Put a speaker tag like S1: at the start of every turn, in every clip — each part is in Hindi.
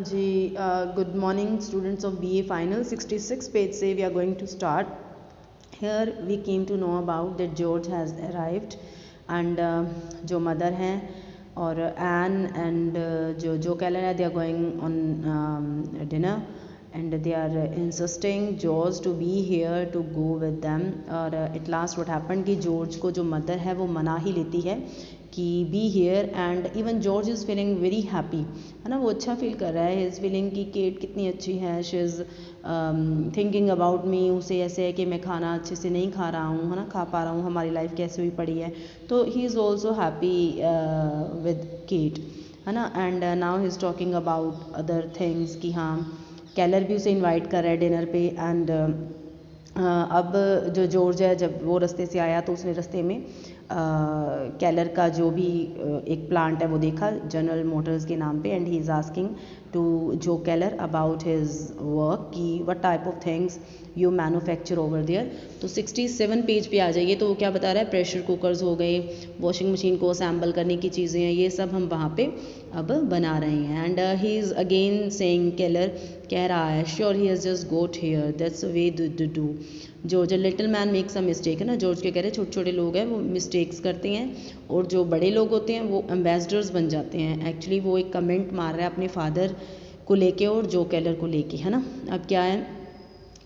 S1: Ji good morning students of BA final 66 page से we are going to start here we came to know about that George has arrived and जो मदर हैं और एन एंड जो कैलर है they are going on dinner and they are insisting George to be here to go with them और at last what happened कि जॉर्ज को जो मदर है वो मना ही लेती है कि be here and even George is feeling very happy है ना, वो अच्छा फील कर रहा है, इज़ फीलिंग कि केट कितनी अच्छी है, she is thinking about me, उसे ऐसे है कि मैं खाना अच्छे से नहीं खा रहा हूँ, है ना, खा पा रहा हूँ, हमारी लाइफ कैसे हुई पड़ी है, तो he is also happy with Kate, है ना। And now he is talking about other things कि हाँ कैलर भी उसे इनवाइट कर रहा है डिनर पे एंड अब जो जॉर्ज है जब वो रास्ते से आया तो उसने रास्ते में कैलर का जो भी एक प्लांट है वो देखा जनरल मोटर्स के नाम पे and he is asking to Joe Keller about his work कि what type of things you manufacture over there. तो 67 पेज पे आ जाइए तो वो क्या बता रहा है, प्रेशर कुकर्स हो गए, वॉशिंग मशीन को असेंबल करने की चीज़ें हैं, ये सब हम वहाँ पे अब बना रहे हैं। And he is again saying, Keller कह रहा है sure he has just got here that's way do जो little man makes a mistake, है ना, जॉर्ज के कह रहे छोटे छोटे लोग हैं वो मिस्टेक्स करते हैं और जो बड़े लोग होते हैं वो एम्बेसडर्स बन जाते हैं। एक्चुअली वो एक कमेंट मार रहा है अपने फादर को लेके और जो कैलर को लेके, है ना। अब क्या है,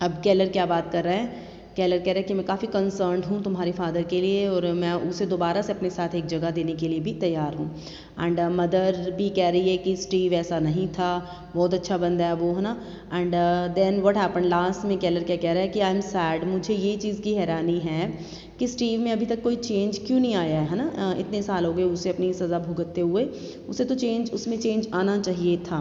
S1: अब कैलर क्या बात कर रहा है, कैलर कह रहा है कि मैं काफ़ी कंसर्न्ड हूँ तुम्हारे फादर के लिए और मैं उसे दोबारा से अपने साथ एक जगह देने के लिए भी तैयार हूँ। एंड मदर भी कह रही है कि स्टीव ऐसा नहीं था, बहुत अच्छा बंदा है वो, है ना। And then what happen, last में कैलर क्या कह रहा है कि आई एम सैड, मुझे ये चीज़ की हैरानी है कि स्टीव में अभी तक कोई चेंज क्यों नहीं आया है ना, इतने साल हो गए उसे अपनी सज़ा भुगतते हुए, उसे तो चेंज, उसमें चेंज आना चाहिए था।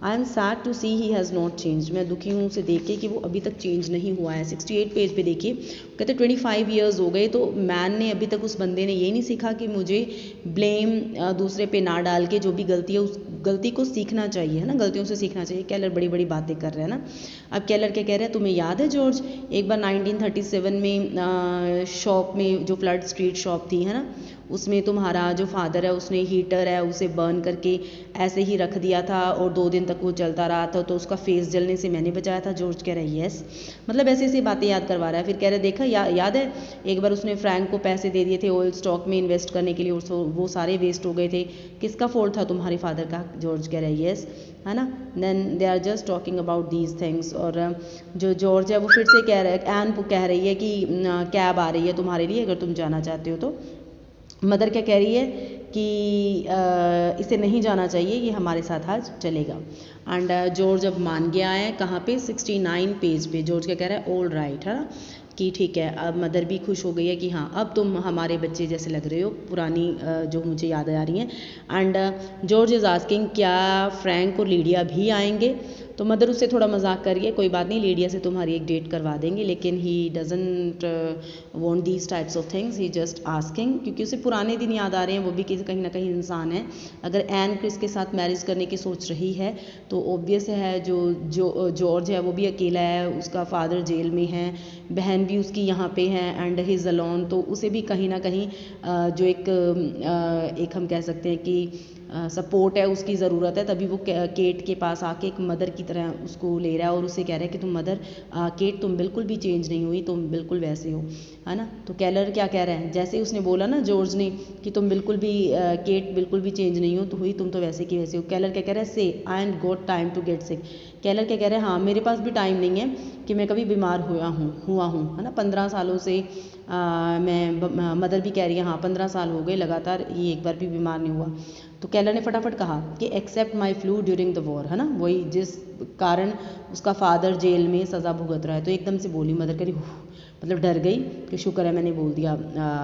S1: I am sad to see he has not change, मैं दुखी हूँ उसे देख के कि वो अभी तक चेंज नहीं हुआ है। 68 पेज पे देखिए, कहते 25 ईयर्स हो गए तो मैन ने अभी तक, उस बंदे ने ये नहीं सीखा कि मुझे ब्लेम दूसरे पे ना डाल के जो भी गलती है उस गलती को सीखना चाहिए, है ना, गलतियों से सीखना चाहिए। कैलर बड़ी बड़ी बातें कर रहे हैं ना। अब कैलर क्या कह रहे हैं, तुम्हें याद है जॉर्ज एक बार 1937 में शॉप में जो फ्लड स्ट्रीट शॉप थी, है ना, उसमें तुम्हारा जो फादर है उसने हीटर है उसे बर्न करके ऐसे ही रख दिया था और 2 दिन तक वो चलता रहा था, तो उसका फेस जलने से मैंने बचाया था। जॉर्ज कह रहा है यस, मतलब ऐसी ऐसी बातें याद करवा रहा है। फिर कह रहा है देखा याद है एक बार उसने फ्रैंक को पैसे दे दिए थे ऑयल स्टॉक में इन्वेस्ट करने के लिए और वो सारे वेस्ट हो गए थे, किसका फॉल्ट था, तुम्हारे फादर का। जॉर्ज कह रहा है यस, है ना। Then they are just talking about these things और जो जॉर्ज है वो फिर से कह रहा है, एन कह रही है कि कैब आ रही है तुम्हारे लिए अगर तुम जाना चाहते हो तो। मदर क्या कह रही है कि इसे नहीं जाना चाहिए, ये हमारे साथ आज चलेगा। एंड जॉर्ज अब मान गया है, कहाँ पे, 69 पेज पे। जॉर्ज क्या कह रहा है, ऑल राइट, है ना, कि ठीक है। अब मदर भी खुश हो गई है कि हाँ अब तुम हमारे बच्चे जैसे लग रहे हो, पुरानी जो मुझे याद आ रही हैं। एंड जॉर्ज इज़ आस्किंग क्या फ्रैंक और लीडिया भी आएंगे, तो मदर उससे थोड़ा मजाक करिए, कोई बात नहीं लीडिया से तुम्हारी एक डेट करवा देंगे, लेकिन he doesn't want these types of things, he just asking, क्योंकि उसे पुराने दिन याद आ रहे हैं, वो भी कहीं ना कहीं इंसान है। अगर एन क्रिस के साथ मैरिज करने की सोच रही है तो ऑब्वियस है जो जॉर्ज है वो भी अकेला है, उसका फादर जेल में है, बहन भी उसकी यहाँ पे है एंड हिज अलोन, तो उसे भी कहीं ना कहीं जो एक हम कह सकते हैं कि सपोर्ट है उसकी ज़रूरत है, तभी वो केट के पास आके एक मदर की तरह उसको ले रहा है और उसे कह रहा है कि तुम मदर, केट तुम बिल्कुल भी चेंज नहीं हुई, तुम बिल्कुल वैसे हो, है ना। तो कैलर क्या कह रहा है, जैसे उसने बोला ना जॉर्ज ने कि तुम बिल्कुल भी केट बिल्कुल भी चेंज नहीं हो, तो हुई तुम तो वैसे की वैसे हो। कैलर क्या कह रहा है, से I and got time to get sick. Caller क्या कह रहा है, हाँ मेरे पास भी टाइम नहीं है कि मैं कभी बीमार हुआ हूँ, है ना, 15 सालों से मैं, मदर भी कह रही है हाँ 15 साल हो गए लगातार, ये एक बार भी बीमार नहीं हुआ। तो कैलर ने फटाफट कहा कि except my flu during the war, है ना, वही जिस कारण उसका फादर जेल में सज़ा भुगत रहा है। तो एकदम से बोली मदर, करी मतलब डर गई कि शुक्र है मैंने बोल दिया,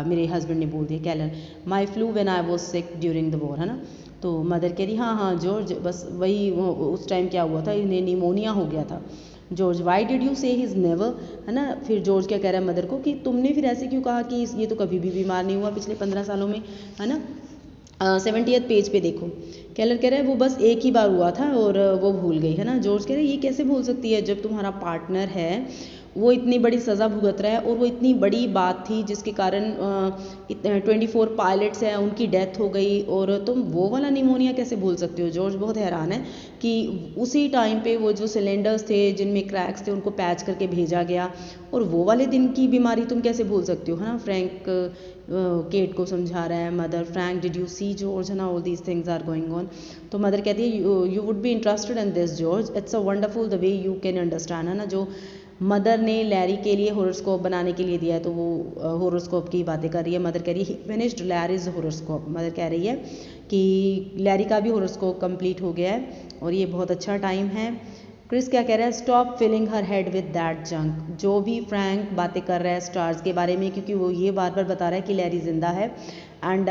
S1: मेरे हस्बैंड ने बोल दिया। कैलर, माई flu when I was sick during the war, है ना। तो मदर कह रही हाँ जॉर्ज, बस वही उस टाइम क्या हुआ था, इन्हें निमोनिया हो गया था। जॉर्ज, वाई डिड यू से हिज नेवर, है ना। फिर जॉर्ज क्या कह रहा है मदर को कि तुमने फिर ऐसे क्यों कहा कि ये तो कभी भी बीमार नहीं हुआ पिछले 15 सालों में, है ना। 70th पेज पे देखो, कैलर कह रहा है वो बस एक ही बार हुआ था और वो भूल गई, है ना। जॉर्ज कह रहा है ये कैसे भूल सकती है जब तुम्हारा पार्टनर है वो इतनी बड़ी सज़ा भुगत रहा है और वो इतनी बड़ी बात थी जिसके कारण 24 पायलट्स हैं उनकी डेथ हो गई, और तुम वो वाला निमोनिया कैसे भूल सकते हो। जॉर्ज बहुत हैरान है कि उसी टाइम पे वो जो सिलेंडर्स थे जिनमें क्रैक्स थे उनको पैच करके भेजा गया, और वो वाले दिन की बीमारी तुम कैसे भूल सकते हो, है ना। फ्रैंक केट को समझा रहा है, mother Frank did you see George, है ना, all these things are going on. तो मदर कहती है you would be interested in this George, it's a wonderful the way you can understand, है ना। जो मदर ने लैरी के लिए होरोस्कोप बनाने के लिए दिया है, तो वो होरोस्कोप की बातें कर रही है। मदर कह रही है ही फिनिश्ड लैरीज होरोस्कोप, मदर कह रही है कि लैरी का भी होरोस्कोप कंप्लीट हो गया है और ये बहुत अच्छा टाइम है। क्रिस क्या कह रहा है, stop filling her head with that junk. जो भी फ्रैंक बातें कर रहा है स्टार्स के बारे में, क्योंकि वो ये बार बार बता रहा है कि लैरी जिंदा है, एंड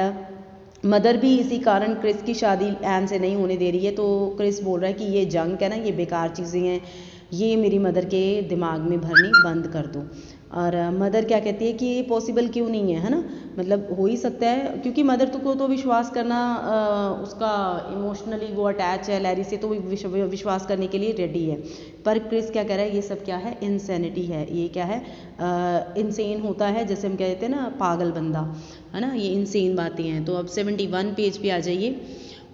S1: मदर भी इसी कारण क्रिस की शादी एन से नहीं होने दे रही है। तो क्रिस बोल रहा है कि ये जंक है ना, ये बेकार चीज़ें हैं, ये मेरी मदर के दिमाग में भरनी बंद कर दो। और मदर क्या कहती है कि ये पॉसिबल क्यों नहीं है, है ना, मतलब हो ही सकता है, क्योंकि मदर को तो विश्वास करना उसका इमोशनली वो अटैच है लैरी से, तो वो विश्वास करने के लिए रेडी है। पर क्रिस क्या कह रहा है, ये सब क्या है, इंसैनिटी है, ये क्या है, इंसेन होता है, जैसे हम कहते हैं ना पागल बंदा, है ना, ये इंसेन बातें हैं। तो अब 71 पेज पे आ जाइए।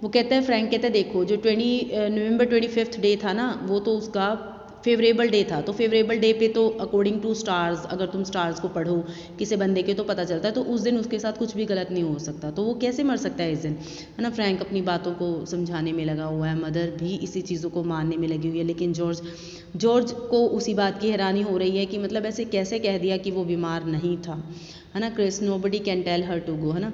S1: वो कहता है, फ्रैंक कहता है देखो जो नवंबर 25 डे था ना, वो तो उसका फेवरेबल डे था। तो फेवरेबल डे पे तो अकॉर्डिंग टू स्टार्स, अगर तुम स्टार्स को पढ़ो किसी बंदे के तो पता चलता है, तो उस दिन उसके साथ कुछ भी गलत नहीं हो सकता, तो वो कैसे मर सकता है इस दिन, है ना। फ्रैंक अपनी बातों को समझाने में लगा हुआ है, मदर भी इसी चीज़ों को मानने में लगी हुई है, लेकिन जॉर्ज को उसी बात की हैरानी हो रही है कि मतलब ऐसे कैसे कह दिया कि वो बीमार नहीं था, है ना। Chris nobody can tell her to go, है ना।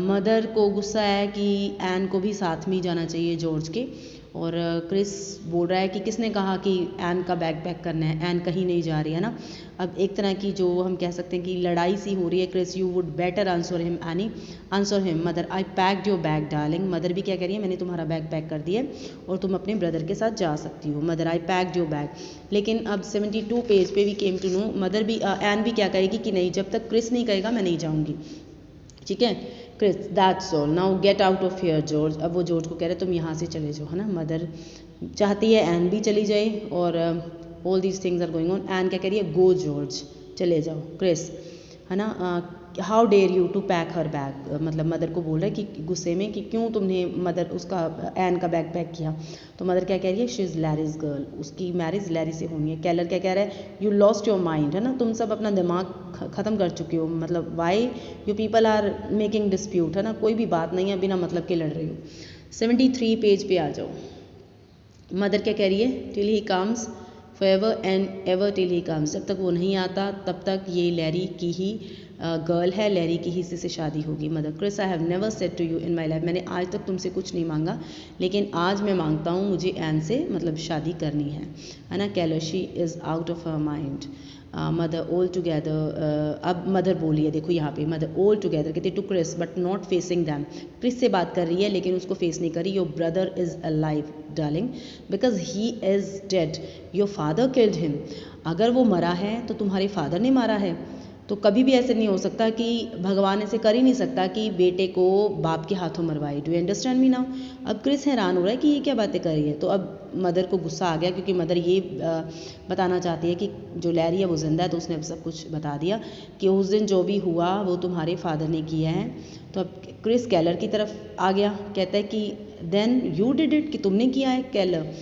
S1: मदर को गुस्सा है कि एन को भी साथ में ही जाना चाहिए जॉर्ज के, और क्रिस बोल रहा है कि किसने कहा कि एन का बैग पैक करना है, एन कहीं नहीं जा रही है ना। अब एक तरह की जो हम कह सकते हैं कि लड़ाई सी हो रही है। Chris you would better answer him any, answer him mother, I packed your bag darling. Mother भी क्या कह रही है, मैंने तुम्हारा बैग पैक कर दिया और तुम अपने ब्रदर के साथ जा सकती हो, mother I packed your bag. लेकिन अब 72 पेज पे भी केम टू नो, मदर भी एन भी क्या कहेगी कि नहीं, जब तक क्रिस नहीं कहेगा मैं नहीं जाऊँगी, ठीक है। Chris that's all now get out of here George. अब वो जॉर्ज को कह रहे तुम यहाँ से चले जाओ, है ना। मदर चाहती है एन भी चली जाए, और all these things are going on. Ann क्या कह रही है, गो जॉर्ज, चले जाओ। क्रिस, है ना, how dare you to pack her bag, मतलब मदर को बोल रहा है कि गुस्से में कि क्यों तुमने मदर उसका एन का बैग पैक किया। तो मदर क्या कह रही है, शी इज़ लैरीज गर्ल, उसकी मैरिज लैरी से होनी है। कैलर क्या कह रहा है, यू लॉस्ट योर माइंड, है ना, तुम सब अपना दिमाग ख़त्म कर चुके हो, मतलब why you people are making dispute, है ना, कोई भी बात नहीं है, बिना मतलब के लड़ रही हो। 73 पेज पे आ जाओ। मदर क्या कह रही है, till he comes forever and ever till he comes, जब तक वो नहीं आता तब तक ये लैरी की ही गर्ल है, लैरी की ही से शादी होगी। Mother, Chris I have never said to you in my life, मैंने आज तक तुमसे कुछ नहीं मांगा, लेकिन आज मैं मांगता हूँ, मुझे एन से मतलब शादी करनी है ना। Keller, she is out of her mind. Mother all together, अब मदर बोली है, देखो यहाँ पे मदर ऑल टुगेदर कहते to Chris but not facing them, Chris से बात कर रही है लेकिन उसको फेस नहीं कर रही। Your brother is alive darling because he is dead, your father killed him, अगर वो मरा है तो तुम्हारे फादर ने मारा है। तो कभी भी ऐसे नहीं हो सकता कि भगवान ऐसे कर ही नहीं सकता कि बेटे को बाप के हाथों मरवाए। Do you understand me now. अब क्रिस हैरान हो रहा है कि ये क्या बातें कर रही है। तो अब मदर को गुस्सा आ गया, क्योंकि मदर ये बताना चाहती है कि जो लैरी है वो जिंदा है, तो उसने अब सब कुछ बता दिया कि उस दिन जो भी हुआ वो तुम्हारे फादर ने किया है। तो अब क्रिस कैलर की तरफ आ गया, कहता है कि देन यू डिड इट, कि तुमने किया है। कैलर,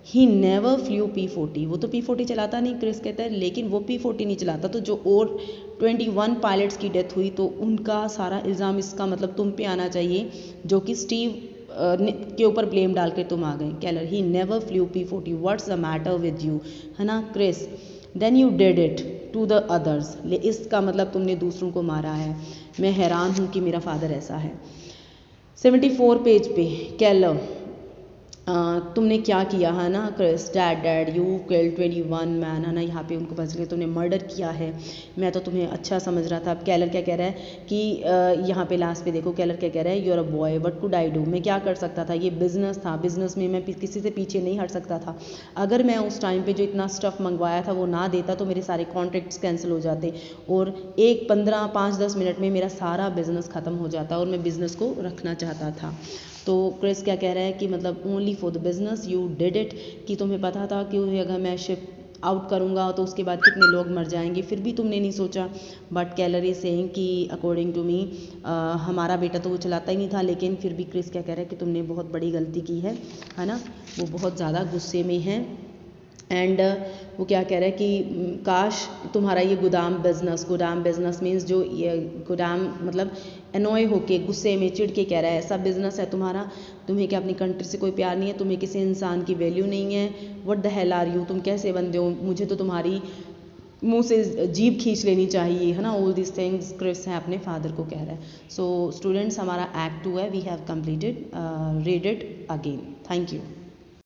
S1: ही नेवर फ्लू P40, वो तो P40 चलाता नहीं। क्रिस कहता है लेकिन वो P40 नहीं चलाता, तो जो और 21 पायलट्स की डेथ हुई तो उनका सारा इल्ज़ाम इसका मतलब तुम पे आना चाहिए, जो कि स्टीव के ऊपर ब्लेम डाल के तुम आ गए। Keller, he never flew P40, what's the matter with you, है ना। Chris, then you did it to the others, इसका मतलब तुमने दूसरों को मारा है। मैं हैरान हूँ कि मेरा फादर ऐसा है। 74 पेज पे कैलर, तुमने क्या किया है ना। Chris, dad you killed 21 man, है ना, यहाँ पे उनको पता चला तुमने मर्डर किया है, मैं तो तुम्हें अच्छा समझ रहा था। अब कैलर क्या कह रहा है कि यहाँ पे लास्ट पे देखो, कैलर क्या कह रहा है, you're a boy what could I do, मैं क्या कर सकता था, ये बिजनेस था, बिजनेस में मैं किसी से पीछे नहीं हट सकता था। अगर मैं उस टाइम पे जो इतना स्टफ़ मंगवाया था वो ना देता तो मेरे सारे कॉन्ट्रैक्ट्स कैंसिल हो जाते और 5-10 मिनट में मेरा सारा बिजनेस ख़त्म हो जाता और मैं बिजनेस को रखना चाहता था। तो क्रिस क्या कह रहा है कि मतलब only for the business you did it, कि तुम्हें पता था कि अगर मैं शिप आउट करूँगा तो उसके बाद कितने लोग मर जाएंगे, फिर भी तुमने नहीं सोचा। बट केलर इज सेइंग कि अकॉर्डिंग टू मी हमारा बेटा तो वो चलाता ही नहीं था, लेकिन फिर भी क्रिस क्या कह रहा है कि तुमने बहुत बड़ी गलती की है ना। वो बहुत ज़्यादा गुस्से में है एंड वो क्या कह रहा है कि काश तुम्हारा ये गोदाम बिजनेस मीन्स जो ये गोदाम मतलब एनॉय होके गुस्से में चिढ़ के कह रहा है ऐसा बिजनेस है तुम्हारा, तुम्हें क्या अपनी कंट्री से कोई प्यार नहीं है, तुम्हें किसी इंसान की वैल्यू नहीं है, what the hell are you, तुम कैसे बंदे हो, मुझे तो तुम्हारी मुंह से जीभ खींच लेनी चाहिए, है ना। ऑल दिस थिंग्स क्रिस है अपने फादर को कह रहा है। सो स्टूडेंट्स हमारा एक्ट 2 है, we have completed, read it again. Thank you.